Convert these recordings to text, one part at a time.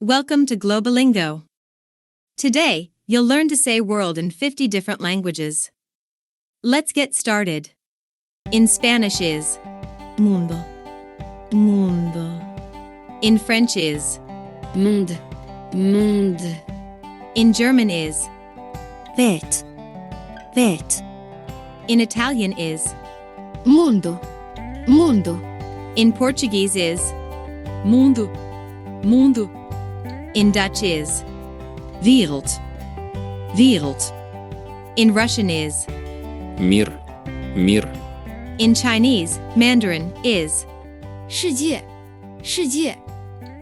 Welcome to Globalingo. Today, you'll learn to say world in 50 different languages. Let's get started. In Spanish is mundo, mundo. In French is monde, monde. In German is Welt, Welt. In Italian is Mundo, mundo. In Portuguese is Mundo, mundo. In Dutch is Wereld, wereld. In Russian is Мир, мир. In Chinese, Mandarin is 世界，世界。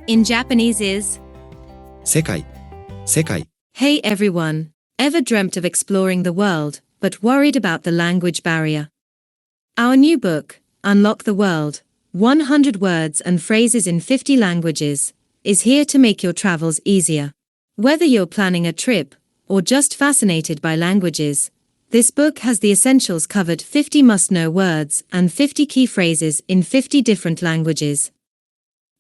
In Japanese is 世界、世界。 Hey everyone, ever dreamt of exploring the world, but worried about the language barrier? Our new book, Unlock the World, 100 Words and Phrases in 50 Languages, is here to make your travels easier. Whether you're planning a trip, or just fascinated by languages, this book has the essentials covered: 50 must-know words and 50 key phrases in 50 different languages.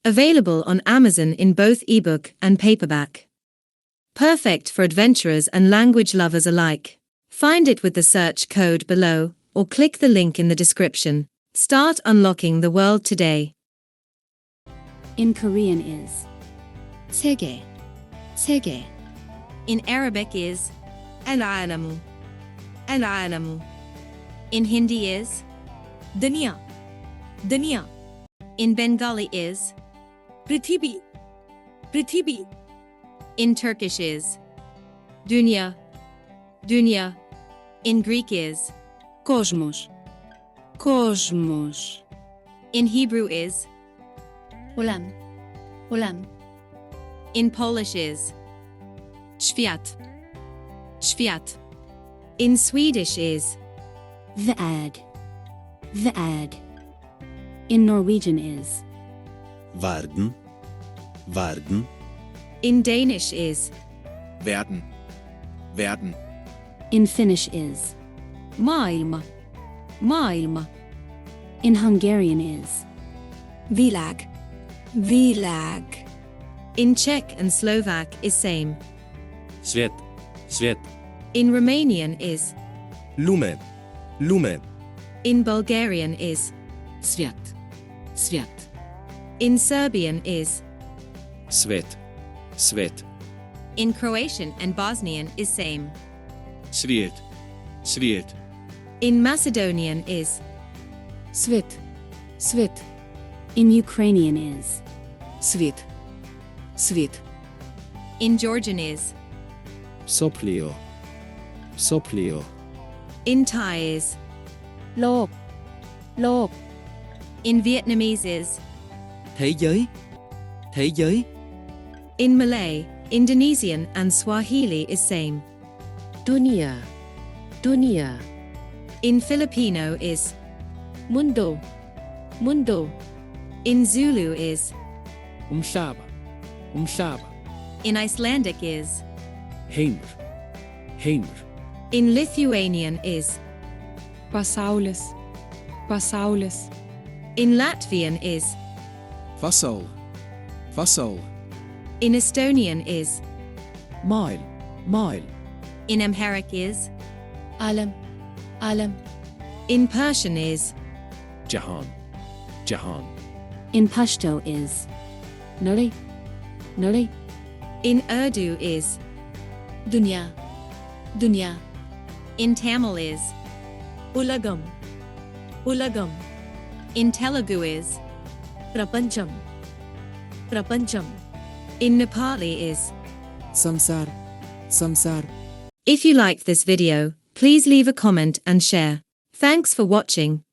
Available on Amazon in both ebook and paperback. Perfect for adventurers and language lovers alike. Find it with the search code below, or click the link in the description. Start unlocking the world today. In Korean is 세계, 세계. In Arabic is al-alamu, al-alamu. In Hindi is दुनिया, दुनिया. In Bengali is Prithvi, Prithvi. In Turkish is dünya, dünya. In Greek is Cosmos, cosmos. In Hebrew is Ulam, ulam. In Polish is Świat, świat. In Swedish is Värld, värld. In Norwegian is Varden, varden. In Danish is Werden, werden. In Finnish is maailma, maailma. In Hungarian is világ, világ. In Czech and Slovak is same. Svet, svet. In Romanian is Lume, lume. In Bulgarian is Sviat, sviat. In Serbian is Svet, svet. In Croatian and Bosnian is same. Svijet, svijet. In Macedonian is Svit, svit. In Ukrainian is Svit, svit. In Georgian is Soplio, soplio. In Thai is Lok, lok. In Vietnamese is Thế giới, thế giới. In Malay, Indonesian and Swahili is same. Dunia, dunia. In Filipino is Mundo, mundo. In Zulu is Umshaba, umshaba. In Icelandic is Heimur, heimur. In Lithuanian is Pasaulis, pasaulis. In Latvian is Fasol, fasol. In Estonian is Mile, mile. In Amharic is Alam, alam. In Persian is Jahan, jahan. In Pashto is Nuri, nuri. In Urdu is Dunya, dunya. In Tamil is Ulagam, ulagam. In Telugu is Prapancham, prapancham. In Nepali is Samsar, samsar. If you liked this video, please leave a comment and share. Thanks for watching.